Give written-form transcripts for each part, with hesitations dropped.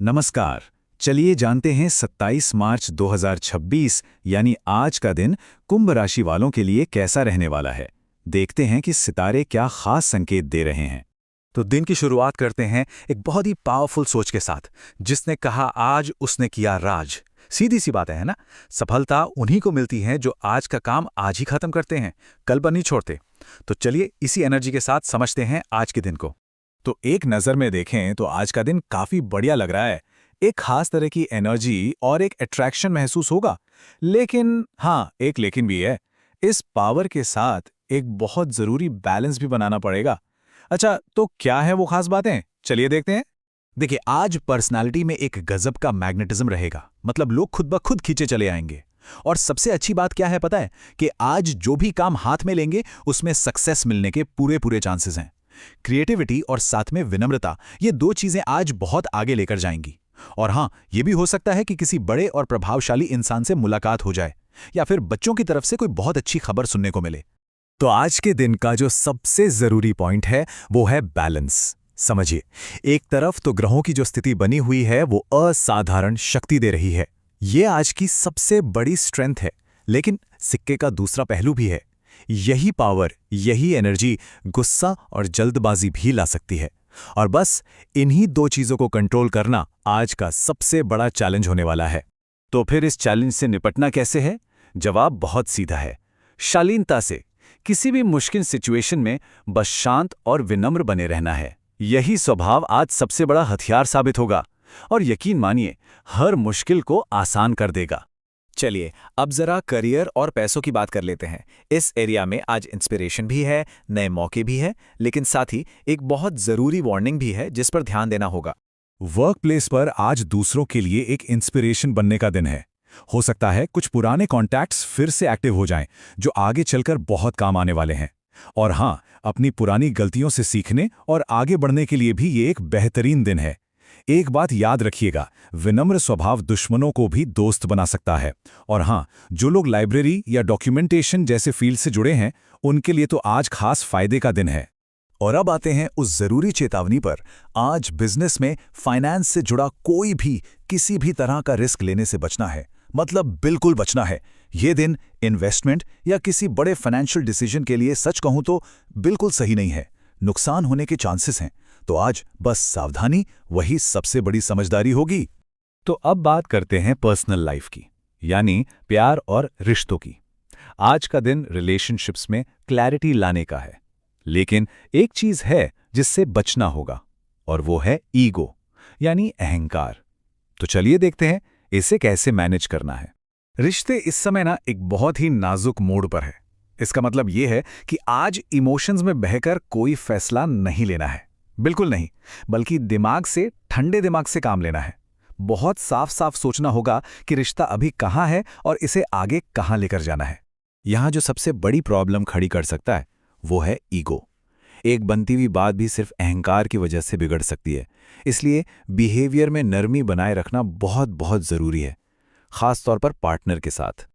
नमस्कार। चलिए जानते हैं 27 मार्च 2026 यानी आज का दिन कुंभ राशि वालों के लिए कैसा रहने वाला है। देखते हैं कि सितारे क्या खास संकेत दे रहे हैं। तो दिन की शुरुआत करते हैं एक बहुत ही पावरफुल सोच के साथ। जिसने कहा आज उसने किया राज। सीधी सी बात है ना। सफलता उन्हीं को मिलती है जो आज का काम आज ही खत्म करते हैं, कल पर नहीं छोड़ते। तो चलिए इसी एनर्जी के साथ समझते हैं आज के दिन को। तो एक नज़र में देखें तो आज का दिन काफ़ी बढ़िया लग रहा है। एक खास तरह की एनर्जी और एक अट्रैक्शन महसूस होगा। लेकिन हाँ, एक लेकिन भी है। इस पावर के साथ एक बहुत ज़रूरी बैलेंस भी बनाना पड़ेगा। अच्छा, तो क्या है वो खास बातें? चलिए देखते हैं। देखिए, आज पर्सनालिटी में एक गजब का मैग्नेटिज्म रहेगा। मतलब लोग खुद ब खुद खींचे चले आएंगे। और सबसे अच्छी बात क्या है पता है? कि आज जो भी काम हाथ में लेंगे उसमें सक्सेस मिलने के पूरे पूरे चांसेस हैं। क्रिएटिविटी और साथ में विनम्रता, ये दो चीजें आज बहुत आगे लेकर जाएंगी। और हाँ, ये भी हो सकता है कि किसी बड़े और प्रभावशाली इंसान से मुलाकात हो जाए या फिर बच्चों की तरफ से कोई बहुत अच्छी खबर सुनने को मिले। तो आज के दिन का जो सबसे जरूरी पॉइंट है वो है बैलेंस। समझिए, एक तरफ तो ग्रहों की जो स्थिति बनी हुई है वो असाधारण शक्ति दे रही है। ये आज की सबसे बड़ी स्ट्रेंथ है। लेकिन सिक्के का दूसरा पहलू भी है। यही पावर, यही एनर्जी गुस्सा और जल्दबाजी भी ला सकती है। और बस इन्हीं दो चीजों को कंट्रोल करना आज का सबसे बड़ा चैलेंज होने वाला है। तो फिर इस चैलेंज से निपटना कैसे है? जवाब बहुत सीधा है, शालीनता से। किसी भी मुश्किल सिचुएशन में बस शांत और विनम्र बने रहना है। यही स्वभाव आज सबसे बड़ा हथियार साबित होगा और यकीन मानिए हर मुश्किल को आसान कर देगा। चलिए अब जरा करियर और पैसों की बात कर लेते हैं। इस एरिया में आज इंस्पिरेशन भी है, नए मौके भी है, लेकिन साथ ही एक बहुत जरूरी वार्निंग भी है जिस पर ध्यान देना होगा। वर्क प्लेस पर आज दूसरों के लिए एक इंस्पिरेशन बनने का दिन है। हो सकता है कुछ पुराने कॉन्टैक्ट्स फिर से एक्टिव हो जाएं, जो आगे चलकर बहुत काम आने वाले हैं। और हाँ, अपनी पुरानी गलतियों से सीखने और आगे बढ़ने के लिए भी ये एक बेहतरीन दिन है। एक बात याद रखिएगा, विनम्र स्वभाव दुश्मनों को भी दोस्त बना सकता है। और हाँ, जो लोग लाइब्रेरी या डॉक्यूमेंटेशन जैसे फील्ड से जुड़े हैं, उनके लिए तो आज खास फायदे का दिन है। और अब आते हैं उस जरूरी चेतावनी पर। आज बिजनेस में फाइनेंस से जुड़ा कोई भी किसी भी तरह का रिस्क लेने से बचना है। मतलब बिल्कुल बचना है। ये दिन इन्वेस्टमेंट या किसी बड़े फाइनेंशियल डिसीजन के लिए सच कहूं तो बिल्कुल सही नहीं है। नुकसान होने के चांसेस हैं। तो आज बस सावधानी, वही सबसे बड़ी समझदारी होगी। तो अब बात करते हैं पर्सनल लाइफ की, यानी प्यार और रिश्तों की। आज का दिन रिलेशनशिप्स में क्लैरिटी लाने का है। लेकिन एक चीज है जिससे बचना होगा, और वो है ईगो, यानी अहंकार। तो चलिए देखते हैं इसे कैसे मैनेज करना है। रिश्ते इस समय ना एक बहुत ही नाजुक मोड़ पर है। इसका मतलब ये है कि आज इमोशंस में बहकर कोई फैसला नहीं लेना है, बिल्कुल नहीं, बल्कि दिमाग से, ठंडे दिमाग से काम लेना है। बहुत साफ साफ सोचना होगा कि रिश्ता अभी कहाँ है और इसे आगे कहाँ लेकर जाना है। यहाँ जो सबसे बड़ी प्रॉब्लम खड़ी कर सकता है वो है ईगो। एक बनती हुई बात भी सिर्फ अहंकार की वजह से बिगड़ सकती है। इसलिए बिहेवियर में नरमी बनाए रखना बहुत बहुत जरूरी है, खास तौर पर पार्टनर के साथ।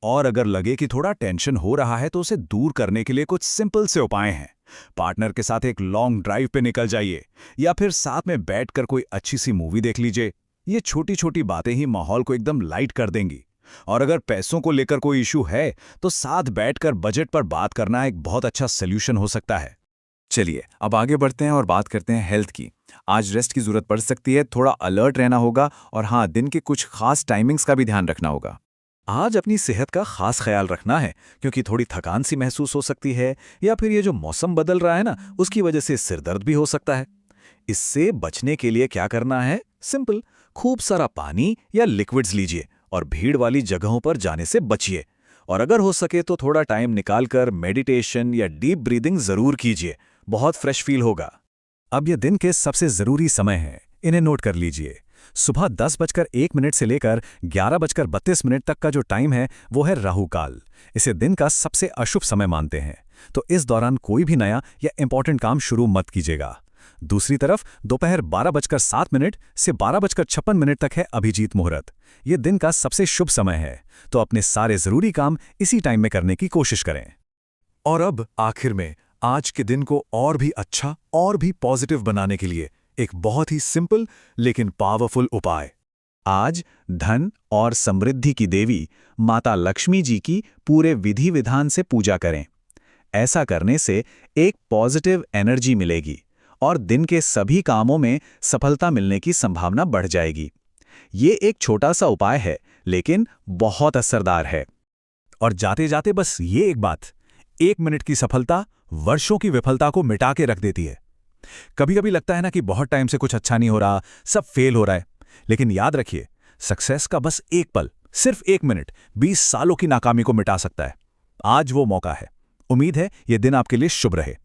और अगर लगे कि थोड़ा टेंशन हो रहा है तो उसे दूर करने के लिए कुछ सिंपल से उपाय हैं। पार्टनर के साथ एक लॉन्ग ड्राइव पे निकल जाइए या फिर साथ में बैठकर कोई अच्छी सी मूवी देख लीजिए। ये छोटी छोटी बातें ही माहौल को एकदम लाइट कर देंगी। और अगर पैसों को लेकर कोई इशू है तो साथ बैठकर बजट पर बात करना एक बहुत अच्छा सोल्यूशन हो सकता है। चलिए अब आगे बढ़ते हैं और बात करते हैं हेल्थ की। आज रेस्ट की जरूरत पड़ सकती है, थोड़ा अलर्ट रहना होगा और हाँ, दिन के कुछ खास टाइमिंग्स का भी ध्यान रखना होगा। आज अपनी सेहत का खास ख्याल रखना है, क्योंकि थोड़ी थकान सी महसूस हो सकती है या फिर ये जो मौसम बदल रहा है ना, उसकी वजह से सिर दर्द भी हो सकता है। इससे बचने के लिए क्या करना है? सिंपल, खूब सारा पानी या लिक्विड्स लीजिए और भीड़ वाली जगहों पर जाने से बचिए। और अगर हो सके तो थोड़ा टाइम निकालकर मेडिटेशन या डीप ब्रीदिंग जरूर कीजिए, बहुत फ्रेश फील होगा। अब ये दिन के सबसे जरूरी समय हैं, इन्हें नोट कर लीजिए। सुबह 10:01 से लेकर 11:32 तक का जो टाइम है वो है राहु काल। इसे दिन का सबसे अशुभ समय मानते हैं, तो इस दौरान कोई भी नया या इंपॉर्टेंट काम शुरू मत कीजिएगा। दूसरी तरफ दोपहर 12:07 से 12:56 तक है अभिजीत मुहूर्त। ये दिन का सबसे शुभ समय है, तो अपने सारे जरूरी काम इसी टाइम में करने की कोशिश करें। और अब आखिर में आज के दिन को और भी अच्छा और भी पॉजिटिव बनाने के लिए एक बहुत ही सिंपल लेकिन पावरफुल उपाय। आज धन और समृद्धि की देवी माता लक्ष्मी जी की पूरे विधि विधान से पूजा करें। ऐसा करने से एक पॉजिटिव एनर्जी मिलेगी और दिन के सभी कामों में सफलता मिलने की संभावना बढ़ जाएगी। ये एक छोटा सा उपाय है, लेकिन बहुत असरदार है। और जाते जाते बस ये एक बात, 1 मिनट की सफलता वर्षों की विफलता को मिटा के रख देती है। कभी कभी लगता है ना कि बहुत टाइम से कुछ अच्छा नहीं हो रहा, सब फेल हो रहा है। लेकिन याद रखिए, सक्सेस का बस एक पल, सिर्फ 1 मिनट 20 सालों की नाकामी को मिटा सकता है। आज वो मौका है। उम्मीद है ये दिन आपके लिए शुभ रहे।